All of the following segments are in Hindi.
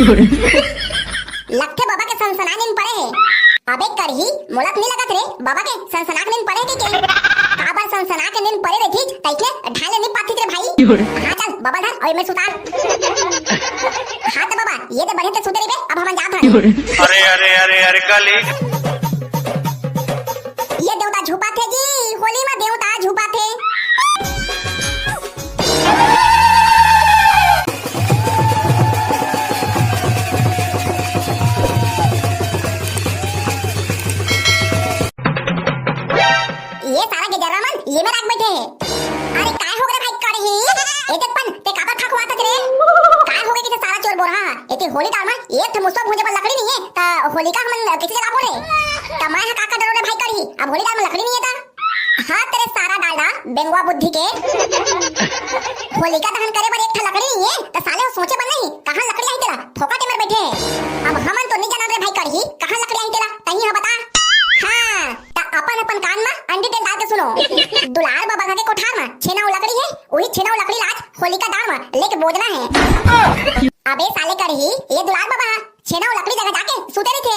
लगते बाबा के सनसनाक नींद पड़े है। अबे करही मोलक नहीं लगत रे बाबा के सनसनाक नींद पड़े के काबर सनसनाक के नींद पड़े रही तइके ढाले नहीं पाती रे भाई। हां चल बाबा धर और मैं सुतार। हां तो बाबा ये तो बढ़े ते सुते रे अब हम जात हन। अरे अरे अरे अरे काली ये देवता झुपा थे जी होली में देवता झुपा थे। ये सारा के जरा मन ये में राख बैठे है। अरे काय हो गरे भाई करही ए देख पन ते काबर खखवा तक रे काय हो गए कि सारा चोर बोरा एते होली टाइम में एक थे मुस्तक मुझे पर लकड़ी नहीं है ता होली का हम किसी जगह बोले तमाय है काका डरो रे भाई करही अब होली टाइम में लकड़ी नहीं है ता हां तेरे सारा डालडा बेंगवा बुद्धि के होली का दहन करे पर एक थे लकड़ी नहीं है ता साले सोचे पर नहीं कहां लकड़ी आई तेरा फोकट में बैठे अब हमन तो नहीं जान रे भाई करही कहां लकड़ी आई तेरा कहीं है बता। हां अपन अपन कान में अंडी डाल के सुनो दुलार बाबा का के कोठार में छेनाऊ लकड़ी है वही छेनाऊ लकड़ी लाज होली का दाम लेके बोझना है। अबे साले करही ये दुलार बाबा छेनाऊ लकड़ी जगह जाके सुते रहे थे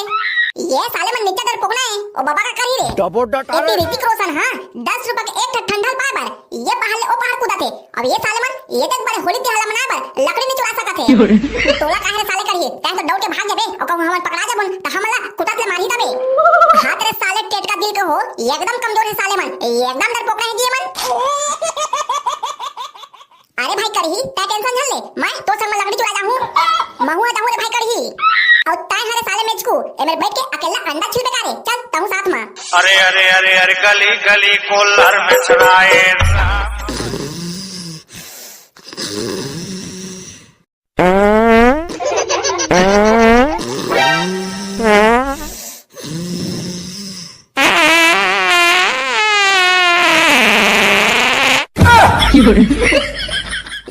ये साले मन नीचे दर पोगना है और बाबा का करही रे एती ऋतिक रोशन। हां 10 रुपए के एक ठंडल पाए पर ये पहले ओ पहाड़ कूदा थे अब ये साले मन ये तक बड़े होली त्योहार मनाए पर लकड़ी नहीं चुरा सकत थे तोला काहे साले करही तै तो दौड़ के भाग जाबे और कहूं हमन पकड़ा जाबन त हमला कुत्ता से मारी दबे। हां तेरे साले टेट का दिल के हो एकदम कमजोर है साले मन एकदम डरपोक है जी मन। अरे भाई करही तै टेंशन झल ले मैं तो संग में लकड़ी चुरा जाऊं महुआ जाऊं रे भाई करही और तै हरे साले मेज को एमेर बैठ के अकेला अंडा छिल बेकारे चल तहु साथ में। अरे अरे अरे अरे गली गली कोलर में चलाए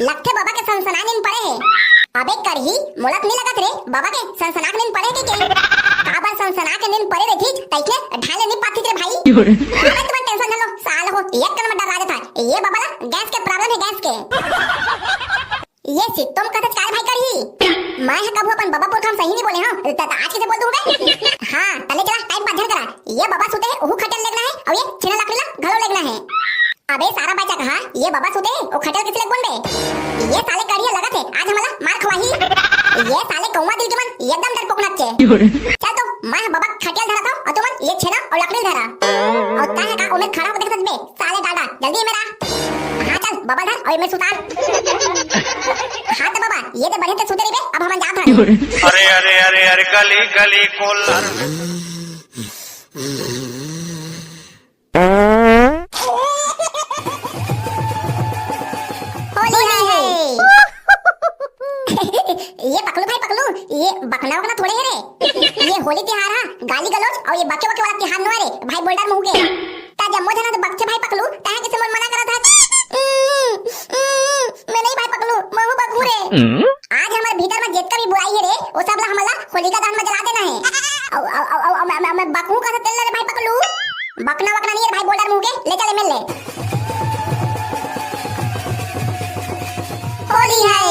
लगते बाबा के सनसनाक नींद पड़े है। अबे करही मोलक नहीं लगत रे बाबा के सनसनाक नींद पड़े के काबर सनसनाक नींद पड़े रही तइके ढाले नहीं पाती रे भाई। अबे तुम टेंशन न लो साल हो एक कन में डरा था ये बाबा ना गैस के प्रॉब्लम है गैस के ये सिस्टम का तो चार भाई करही मैं है कबू अपन बाबा पुरख हम सही नहीं बोले हां त आज कैसे बोल दूं बे। हां तले चला टाइम बात करा ये बाबा सुते है ओहु खटल लगना है और ये छेना लकड़ी ला घलो लगना है। अबे सारा बच्चा कहा ये बाबा सुते ओ खटल किस लग बन बे ये साले करिए लगत है आज हमला मार खवाही ये साले कौवा दिल के मन एकदम डरपोक नच्चे चल तो मैं बाबा खटल धरा था और तुमन ये छेना और लकड़ी धरा और ता है का ओमे खड़ा हो देख बे साले दादा जल्दी मेरा। हां चल बाबा धर और मैं सुतार। हां तो बाबा ये तो बढ़े ते सुते रे अब हम जात हन। अरे अरे अरे अरे गली गली कोलर ये पकलू भाई पकलू ये बकना वकना थोड़े है रे ये होली त्योहार है गाली गलौज और ये बच्चे बच्चे वाला त्योहार नो रे भाई बोल्डर मुंह के ता जम्मो जना तो बच्चे भाई पकलू ता किसे मन मना करा था मैं नहीं भाई पकलू महू बकू रे आज हमारे भीतर में जितना भी बुराई है रे वो सब ला हमला होली का दान में जला देना है और मैं बकू का तेल रे भाई पकलू बकना वकना नहीं है भाई बोल्डर मुंह के ले चले मिल ले होली है।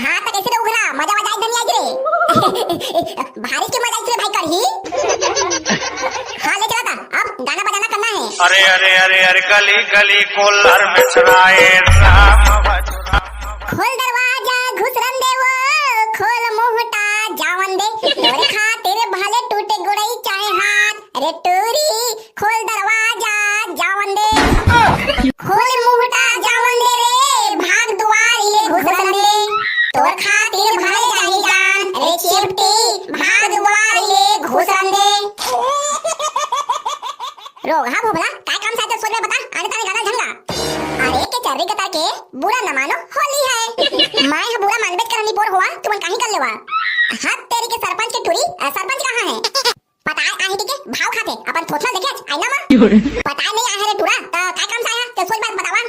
हाँ तो कैसे उघरा मजा मजा धनिया गिरे भारी के मजा इसे भाई करही। हाँ ले चला था अब गाना बजाना करना है। अरे अरे अरे अरे गली गली कोलर में चलाए खोल दरवाजा घुसरन दे वो खोल मोहटा जावन दे तोरे खातिर भले टूटे गुड़ई चाहे हाथ अरे टूरी खोल दरवाजा जावन दे खोल मुहटा जावन दे रे भाग दुआर ये घुसरन दे तोर खातिर भले जाही जान रे चिपटी भाग दुआर ये घुसरन दे। रोग हा भोबला काय काम साथे सोच में बता आने ताने गाना झंगा अरे के चर्री कता के बुरा न मानो होली है मैं है बुरा मानबे करनी बोर हुआ तुमन काहे कर लेवा। हाथ तेरी के सरपंच के टुरी सरपंच कहां है पता है काहे के भाव खाते अपन थोथना देखे आईना में पता नहीं आहे रे टुरा त काय काम साया ते सोच बात बतावा।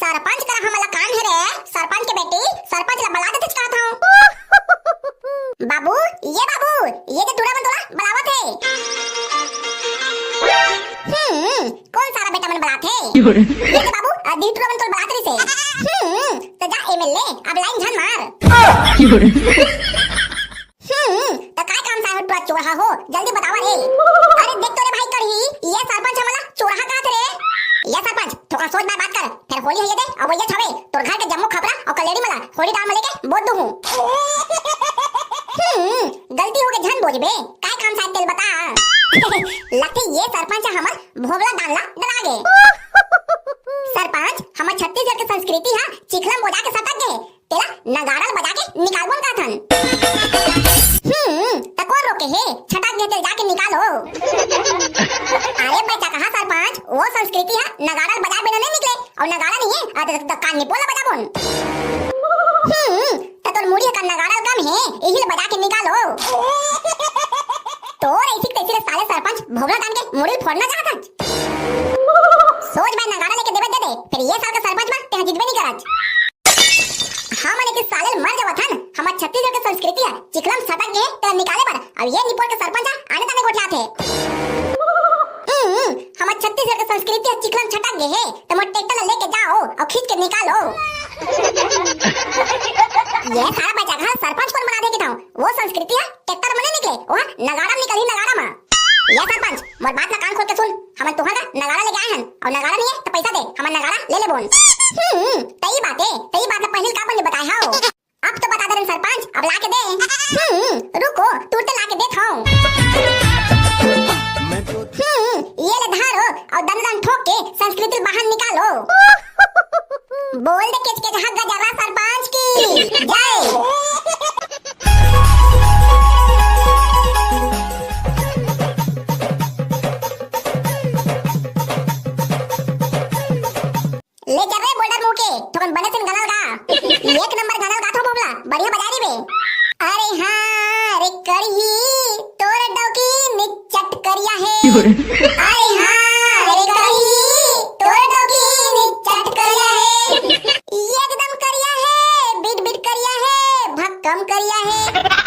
सरपंच करा हमला कान है रे सरपंच के बेटी सरपंच ला बला देत कहत हूं बाबू ये तो टुरा मन तोला बलावत है। कौन सारा बेटा मन बलात है ये तो बाबू दी टुरा मन तोल बलात रही से तो जा एमएलए अब लाइन झन मार। तो काय काम साहब तू चोरहा हो जल्दी बतावा रे। अरे देख तो रे भाई करही ये सरपंच हमला चोरहा का थे रे। ये सरपंच थोड़ा सोच बात कर फिर होली है ये दे अब ये छवे तोर घर के जम्मू खपरा और कलेड़ी मला होली डाल मले के बोल दूं। गलती हो गई झन बोलबे काय काम साहब तेल बता। लगते ये सरपंच हमर भोगला डालना डरा गे। सरपंच हमर छत्तीसगढ़ के संस्कृति है चिखलम बजा के सटक गए तेरा नगाड़ा बजा के निकालबोन का थन। तो कौन रोके है छटक गए जाके निकालो। अरे बच्चा कहा सरपंच वो संस्कृति है नगाड़ा बजा बिना नहीं निकले और नगाड़ा नहीं है तो कान निपोला बजा बोन। तो तोर मुड़ी का नगाड़ा कम है यही बजा के निकालो। तो ऐसी तैसी साले सरपंच भोगला डाल के मुड़ी फोड़ना चाहता। सोच भाई नगाड़ा लेके देवे दे दे फिर ये साल का सरपंच में ते जितबे नहीं करत। हां माने कि साले मर जावत हन हमर छत्तीसगढ़ के संस्कृति है चिकलम सटक गए ते निकाले पर अब ये निपोल के सरपंच आने तने गोठला थे। हमर छत्तीसगढ़ के संस्कृति है चिकलम छटक गए है तो मोर ट्रैक्टर लेके जाओ और खींच के निकालो। ये सारा बच्चा घर सरपंच कौन बना दे के था वो संस्कृति है ट्रैक्टर में नहीं निकले वो नगाड़ा निकल ही नगाड़ा में। ये सरपंच मोर बात का कान खोल के सुन हम तुहां का नगाड़ा लेके आए हन और नगाड़ा नहीं है तो पैसा दे हम नगाड़ा ले ले बोल। तई बात पहले का बन बताए हां अब तो बता दे सरपंच अब ला के दे। रुको तुरंत ला के देत हूं। ये ले धारो और दंदन ठोक के संस्कृति बाहर निकालो। बोल दे किच के हक गजरा सरपंच की जय। ले जा रे बोल्डर मुंह के थोकन बने सिन गनल गा एक नंबर गनल गा थो बोबला बढ़िया बजा री बे। अरे हां रे करही तोर डौकी निचट करिया है। अरे हां रे करही तोर डौकी निचट करिया है एकदम करिया है बिट बिट करिया है भक्कम करिया है।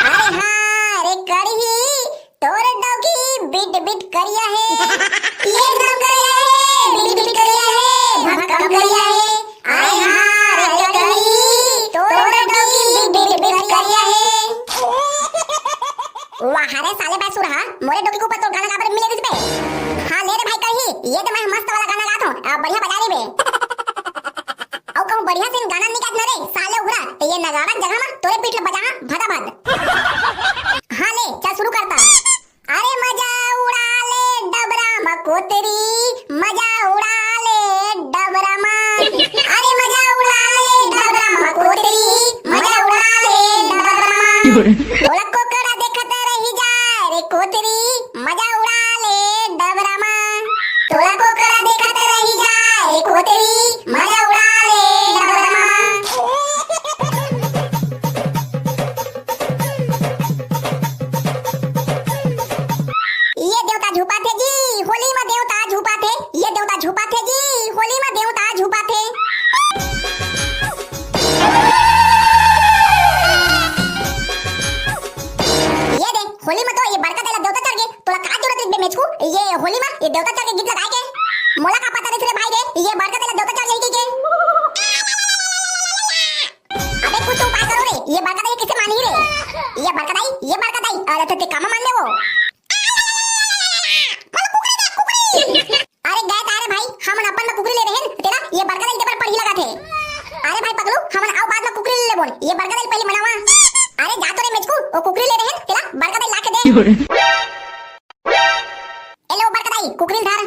अरे हां रे करही तोर डौकी बिट बिट करिया है एकदम करिया है बिट बिट करिया है भक्कम करिया है। आय हां रे करही तोर डौकी बिट बिट करिया है। वाह रे साले भाई सुरहा मोरे डोकी के ऊपर तो गाना गाबर मिले बे। हां ले रे भाई करही ये तो मैं मस्त वाला गाना गात हूं बढ़िया बजा रे बे। औ कहूं बढ़िया से गाना निकाल ना रे साले उगरा तो ये नगाड़ा जगह में तोरे पीठ ले बजा भदाभद। हां ले चल शुरू करता। अरे मजा उड़ा ले डबरा मकोतरी मजा उड़ा ले डबरा मा। अरे मजा उड़ा ले डबरा मकोतरी मजा उड़ा ले डबरा मा। ढोलक को कड़ा देखत रही जाए रे कोतरी मजा उड़ा ले डबरा मा। ढोलक को कड़ा देखत रही जाए रे कोतरी मजा उड़ा ले डबरा मा। ये देवता झुपा थे जी होली में देवता झुपा थे ये देवता झुपा थे जी होली में देवता झुपा थे। ये दे होली में तो ये बड़का तेला देवता चढ़ गए तोला का जरूरत है मेचकू ये होली में ये देवता चढ़ के गीत लगाए के मोला का पता रे भाई रे ये बड़का तेला देवता चढ़ गई के। अबे कुछ उपाय करो रे ये बड़का दाई किसे मानी रे ये बड़का दाई अरे तो ते काम मान ले वो। अरे गए तारे भाई हम अपन में कुकरी ले रहे हैं तेरा ये बड़का दाई पर पढ़ी लगा थे। अरे भाई पगलू हम आओ बाद में कुकरी ले बोल ये बड़का दाई पहले मनावा। अरे जा तो रे मेचकू वो कुकरी ले रहे हैं तेरा बड़का दाई ला के दे। हेलो बड़का दाई कुकरी धार।